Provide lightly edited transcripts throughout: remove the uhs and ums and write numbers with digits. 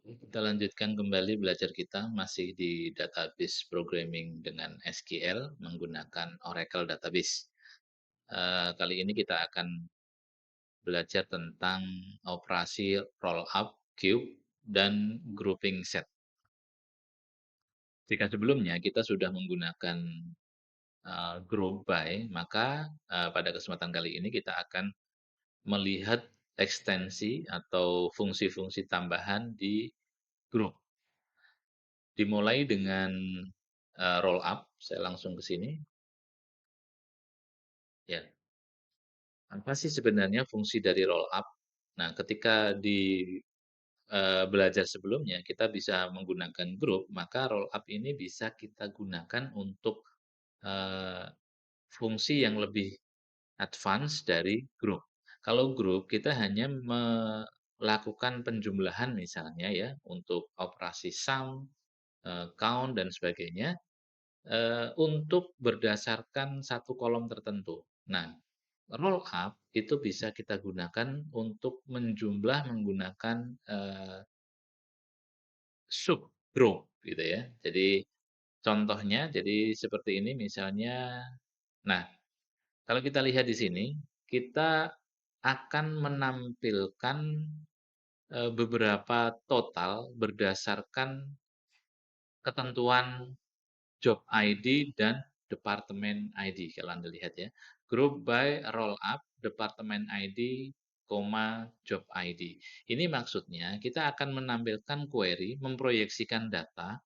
Kita lanjutkan kembali belajar kita masih di database programming dengan SQL menggunakan Oracle Database. Kali ini kita akan belajar tentang operasi roll up, cube, dan grouping set. Jika sebelumnya kita sudah menggunakan group by, maka pada kesempatan kali ini kita akan melihat ekstensi atau fungsi-fungsi tambahan di group. Dimulai dengan roll up, saya langsung ke sini. Ya, apa sih sebenarnya fungsi dari roll up? Nah, ketika di belajar sebelumnya kita bisa menggunakan grup, maka roll up ini bisa kita gunakan untuk eee, fungsi yang lebih advance dari grup. Kalau grup kita hanya melakukan penjumlahan misalnya ya, untuk operasi sum, count dan sebagainya. Untuk berdasarkan satu kolom tertentu. Nah, roll up itu bisa kita gunakan untuk menjumlah menggunakan, subgroup gitu ya. Jadi contohnya jadi seperti ini misalnya, nah kalau kita lihat di sini, kita akan menampilkan, beberapa total berdasarkan ketentuan job ID dan departemen ID kalau Anda lihat ya. Group by roll up, departemen ID, job ID. Ini maksudnya kita akan menampilkan query, memproyeksikan data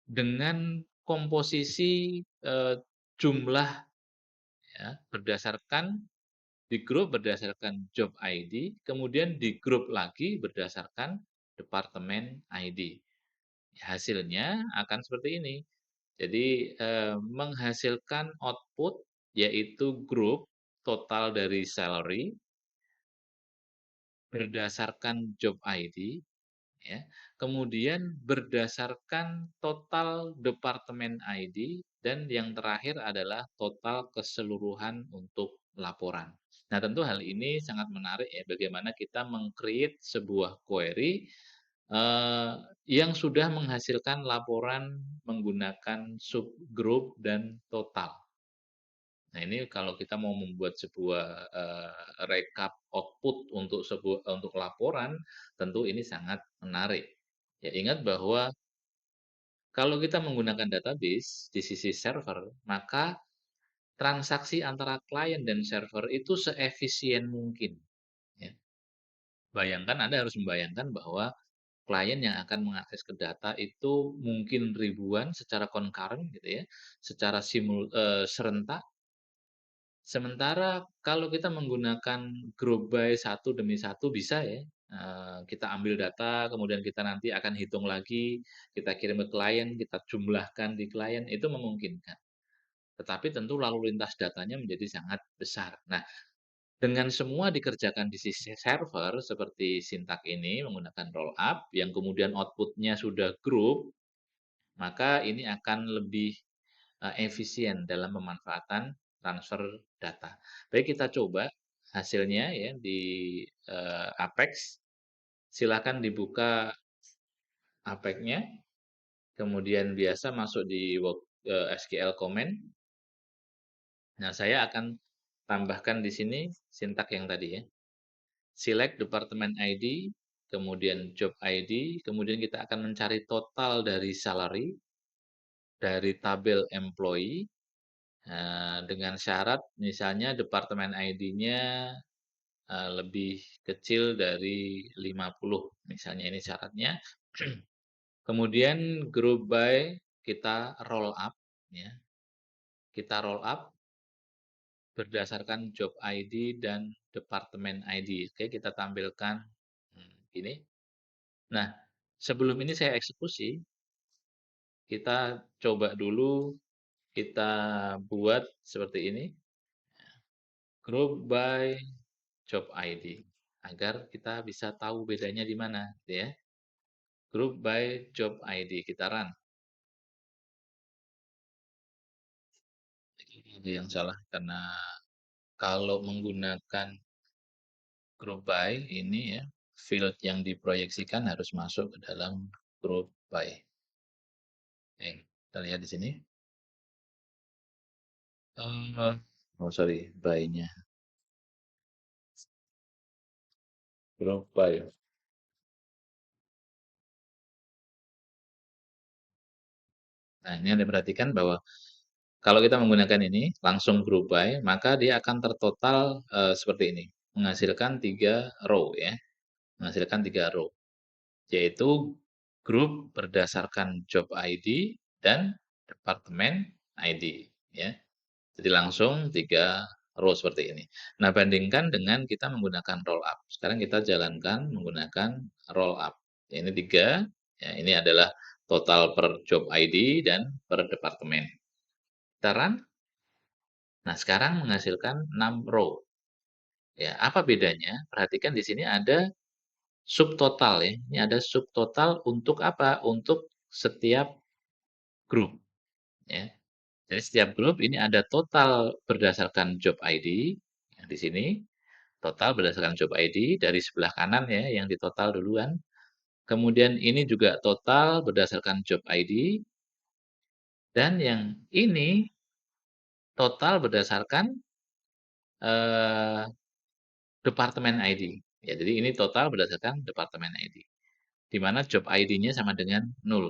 dengan komposisi jumlah ya, berdasarkan di grup berdasarkan job ID, kemudian di grup lagi berdasarkan departemen ID. Hasilnya akan seperti ini. Jadi, menghasilkan output yaitu grup total dari salary berdasarkan job ID ya, kemudian berdasarkan total departemen ID dan yang terakhir adalah total keseluruhan untuk laporan. Nah, tentu hal ini sangat menarik ya, bagaimana kita meng-create sebuah query yang sudah menghasilkan laporan menggunakan subgroup dan total. Nah, ini kalau kita mau membuat sebuah, rekap output untuk laporan, tentu ini sangat menarik. Ya, ingat bahwa kalau kita menggunakan database di sisi server, maka transaksi antara klien dan server itu seefisien mungkin, ya. Bayangkan Anda harus membayangkan bahwa klien yang akan mengakses ke data itu mungkin ribuan secara concurrent gitu ya, secara serentak. Sementara kalau kita menggunakan group by satu demi satu bisa ya, kita ambil data, kemudian kita nanti akan hitung lagi, kita kirim ke klien, kita jumlahkan di klien, itu memungkinkan. Tetapi tentu lalu lintas datanya menjadi sangat besar. Nah, dengan semua dikerjakan di sisi server seperti Syntax ini menggunakan rollup yang kemudian output-nya sudah group, maka ini akan lebih, efisien dalam pemanfaatan transfer data. Baik kita coba hasilnya ya di, Apex. Silakan dibuka Apex-nya, kemudian biasa masuk di SQL comment. Nah, saya akan tambahkan di sini sintak yang tadi ya. Select department ID, kemudian job ID, kemudian kita akan mencari total dari salary, dari tabel employee, dengan syarat misalnya departemen ID-nya lebih kecil dari 50, misalnya ini syaratnya. Kemudian group by kita roll up, ya. Kita roll up berdasarkan job ID dan departemen ID. Oke, kita tampilkan gini. Nah, sebelum ini saya eksekusi, kita coba dulu kita buat seperti ini, group by job ID, agar kita bisa tahu bedanya di mana, gitu ya. Group by job ID, kita run. Ini yang salah, karena kalau menggunakan group by ini ya, field yang diproyeksikan harus masuk ke dalam group by. Oke, kita lihat di sini. Oh sorry, by-nya. Group by. Nah, ini Anda perhatikan bahwa kalau kita menggunakan ini langsung group by, maka dia akan tertotal seperti ini, menghasilkan 3 row ya, menghasilkan 3 row, yaitu grup berdasarkan job ID dan departemen ID ya. Jadi langsung 3 row seperti ini. Nah, bandingkan dengan kita menggunakan roll up. Sekarang kita jalankan menggunakan roll up. Ya, ini 3, ya, ini adalah total per job ID dan per departemen. Kita run. Nah, sekarang menghasilkan 6 row. Ya, apa bedanya? Perhatikan di sini ada subtotal ya. Ini ada subtotal untuk apa? Untuk setiap grup ya. Jadi setiap grup ini ada total berdasarkan job ID yang di sini, total berdasarkan job ID dari sebelah kanan ya yang ditotal duluan. Kemudian ini juga total berdasarkan job ID dan yang ini total berdasarkan eh, departemen ID. Ya, jadi ini total berdasarkan departemen ID. Di mana job ID-nya sama dengan 0.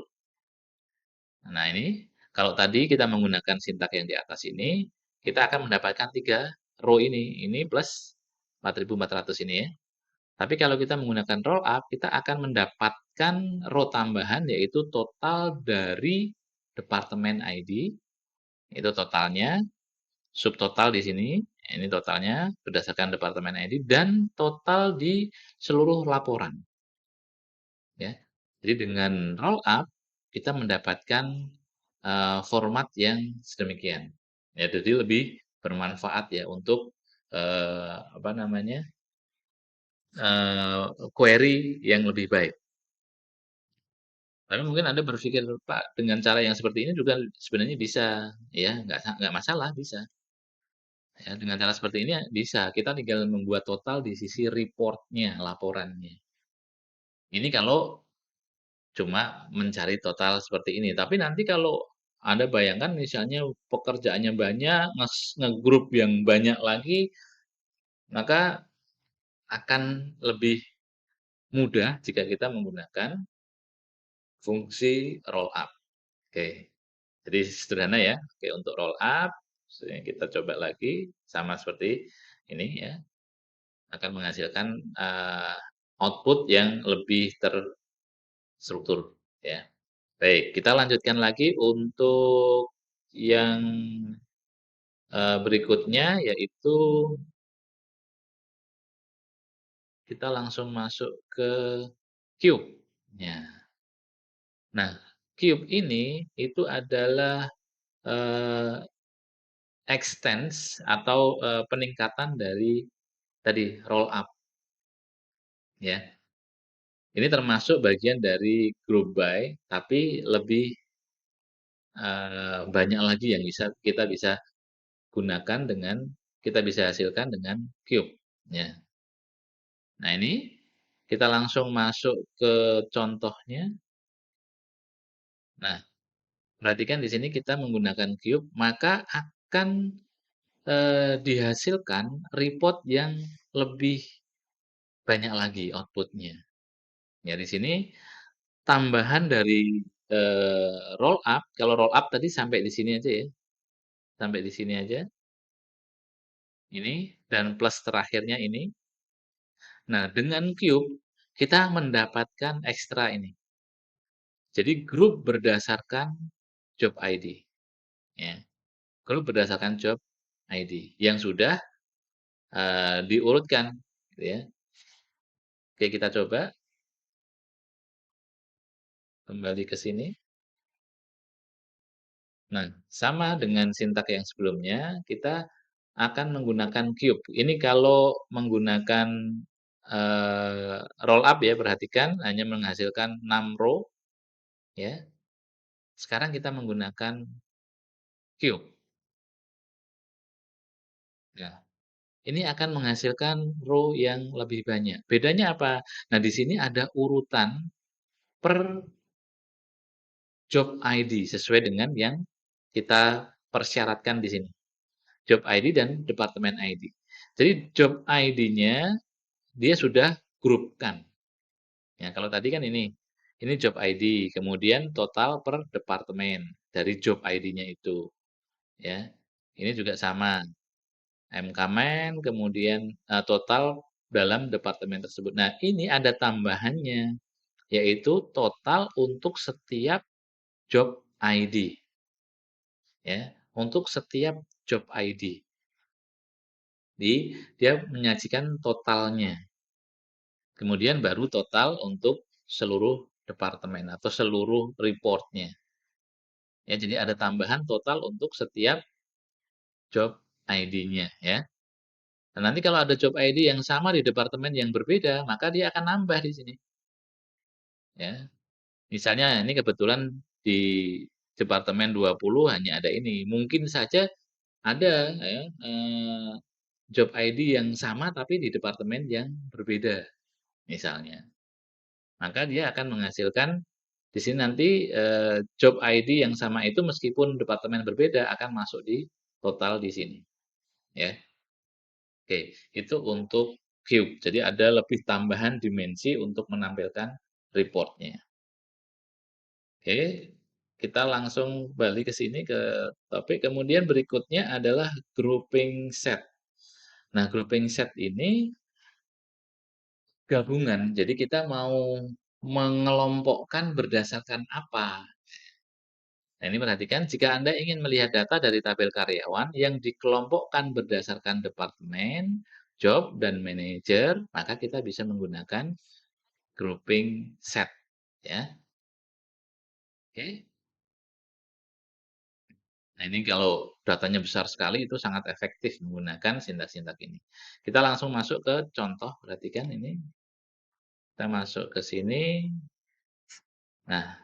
Nah, ini kalau tadi kita menggunakan sintak yang di atas ini, kita akan mendapatkan 3 row ini. Ini plus 4.400 ini ya. Tapi kalau kita menggunakan roll up, kita akan mendapatkan row tambahan yaitu total dari departemen ID. Itu totalnya, subtotal di sini. Ini totalnya berdasarkan departemen ID dan total di seluruh laporan. Ya. Jadi dengan roll up kita mendapatkan format yang sedemikian. Ya, jadi lebih bermanfaat ya untuk apa namanya query yang lebih baik. Tapi mungkin Anda berpikir, Pak, dengan cara yang seperti ini juga sebenarnya bisa, ya, nggak masalah, bisa. Ya, dengan cara seperti ini bisa. Kita tinggal membuat total di sisi reportnya, laporannya. Ini kalau cuma mencari total seperti ini. Tapi nanti kalau Anda bayangkan misalnya pekerjaannya banyak, ngegrup yang banyak lagi, maka akan lebih mudah jika kita menggunakan fungsi roll up. Oke, jadi sederhana ya. Oke, untuk roll up, kita coba lagi sama seperti ini ya, akan menghasilkan output yang lebih terstruktur ya. Baik, kita lanjutkan lagi untuk yang berikutnya yaitu kita langsung masuk ke cube. Ya. Nah, cube ini itu adalah eh, extends atau peningkatan dari tadi roll up ya. Ini termasuk bagian dari group by, tapi lebih banyak lagi yang kita bisa gunakan dengan kita bisa hasilkan dengan cube ya. Nah, ini kita langsung masuk ke contohnya. Nah, perhatikan di sini kita menggunakan cube, maka akan dihasilkan report yang lebih banyak lagi outputnya. Ya, di sini tambahan dari roll up, kalau roll up tadi sampai di sini aja ya, sampai di sini aja, ini, dan plus terakhirnya ini. Nah, dengan cube, kita mendapatkan ekstra ini. Jadi grup berdasarkan job ID. Ya. Grup berdasarkan job ID yang sudah diurutkan. Gitu ya. Oke, kita coba kembali ke sini. Nah, sama dengan sintak yang sebelumnya, kita akan menggunakan cube. Ini kalau menggunakan roll up ya, perhatikan hanya menghasilkan 6 row ya. Sekarang kita menggunakan cube. Ya. ini akan menghasilkan row yang lebih banyak. Bedanya apa? Nah, di sini ada urutan per job ID sesuai dengan yang kita persyaratkan di sini. Job ID dan departemen ID. Jadi job ID-nya dia sudah grupkan. Ya, kalau tadi kan ini job ID, kemudian total per departemen dari job ID-nya itu, ya. Ini juga sama, MKmen, kemudian total dalam departemen tersebut. Nah, ini ada tambahannya, yaitu total untuk setiap job ID, ya, untuk setiap job ID. Dia menyajikan totalnya. Kemudian baru total untuk seluruh departemen atau seluruh reportnya. Ya, jadi ada tambahan total untuk setiap job ID-nya ya. Dan nanti kalau ada job ID yang sama di departemen yang berbeda, maka dia akan nambah di sini. Ya. Misalnya ini kebetulan di departemen 20 hanya ada ini. Mungkin saja ada ya, job ID yang sama tapi di departemen yang berbeda misalnya. Maka dia akan menghasilkan di sini nanti job ID yang sama itu meskipun departemen berbeda akan masuk di total di sini ya. Oke, itu untuk cube. Jadi ada lebih tambahan dimensi untuk menampilkan reportnya. Oke, kita langsung balik ke sini ke topik. Kemudian berikutnya adalah grouping set. Nah, grouping set ini gabungan. Jadi kita mau mengelompokkan berdasarkan apa? Nah, ini perhatikan, jika Anda ingin melihat data dari tabel karyawan yang dikelompokkan berdasarkan departemen, job, dan manajer, maka kita bisa menggunakan grouping set. Ya, oke. Nah, ini kalau datanya besar sekali itu sangat efektif menggunakan sintak-sintak ini. Kita langsung masuk ke contoh, perhatikan ini. Kita masuk ke sini. Nah,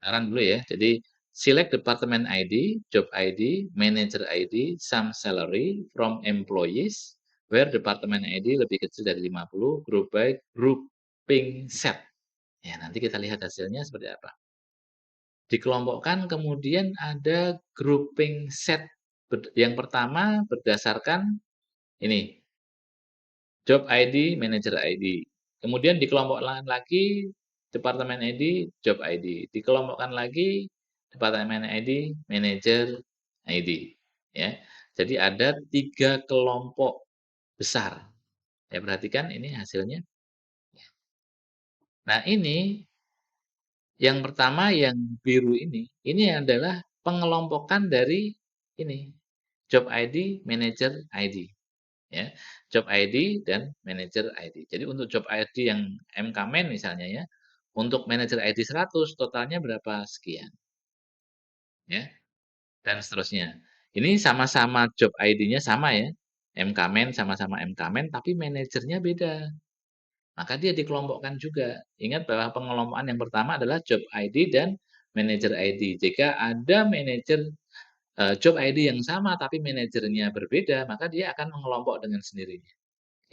saran dulu ya. Jadi select department ID, job ID, manager ID, sum salary from employees where department ID lebih kecil dari 50, group by grouping set. Ya, nanti kita lihat hasilnya seperti apa. Dikelompokkan kemudian ada grouping set. Yang pertama berdasarkan ini job ID, manager ID. Kemudian dikelompokkan lagi departemen ID, job ID. Dikelompokkan lagi departemen ID, manager ID. Ya, jadi ada 3 kelompok besar. Ya, perhatikan ini hasilnya. Nah, ini yang pertama yang biru ini adalah pengelompokan dari ini job ID, manager ID. Ya, job ID dan manager ID. Jadi untuk job ID yang MKmen misalnya ya, untuk manager ID 100 totalnya berapa? Sekian, ya, dan seterusnya. Ini sama-sama job ID-nya sama ya, MKmen sama-sama MKmen tapi manajernya beda. Maka dia dikelompokkan juga. Ingat bahwa pengelompokan yang pertama adalah job ID dan manager ID. Jika ada manajer job ID yang sama tapi manajernya berbeda, maka dia akan mengelompok dengan sendirinya.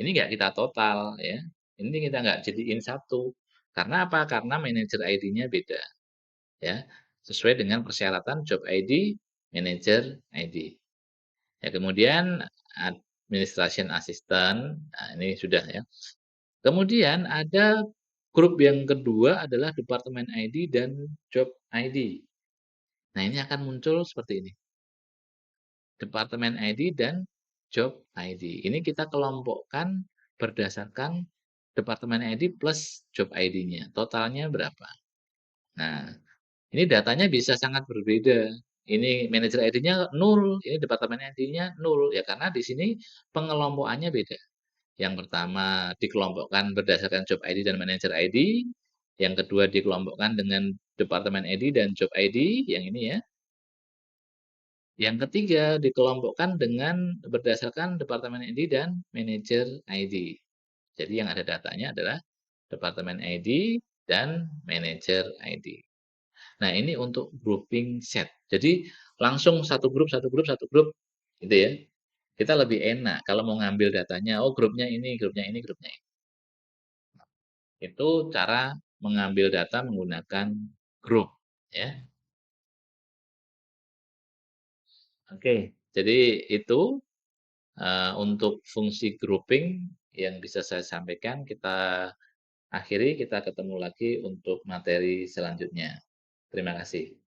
Ini nggak kita total ya, ini kita nggak jadiin satu. Karena apa? Karena manajer ID-nya beda ya, sesuai dengan persyaratan job ID, manager ID. Ya, kemudian administration assistant, nah ini sudah ya. Kemudian ada grup yang kedua adalah departemen ID dan job ID. Nah, ini akan muncul seperti ini. Departemen ID dan job ID. Ini kita kelompokkan berdasarkan departemen ID plus job ID-nya. Totalnya berapa? Nah, ini datanya bisa sangat berbeda. Ini manajer ID-nya 0, ini departemen ID-nya 0. Ya karena di sini pengelompokannya beda. Yang pertama dikelompokkan berdasarkan job ID dan manajer ID. Yang kedua dikelompokkan dengan departemen ID dan job ID, yang ini ya. Yang ketiga, dikelompokkan dengan berdasarkan departemen ID dan manajer ID. Jadi yang ada datanya adalah departemen ID dan manajer ID. Nah, ini untuk grouping set. Jadi langsung satu grup, gitu ya. Kita lebih enak kalau mau ngambil datanya, oh grupnya ini, grupnya ini, grupnya ini. Itu cara mengambil data menggunakan grup, ya. Oke, jadi itu, untuk fungsi grouping yang bisa saya sampaikan. Kita akhiri, kita ketemu lagi untuk materi selanjutnya. Terima kasih.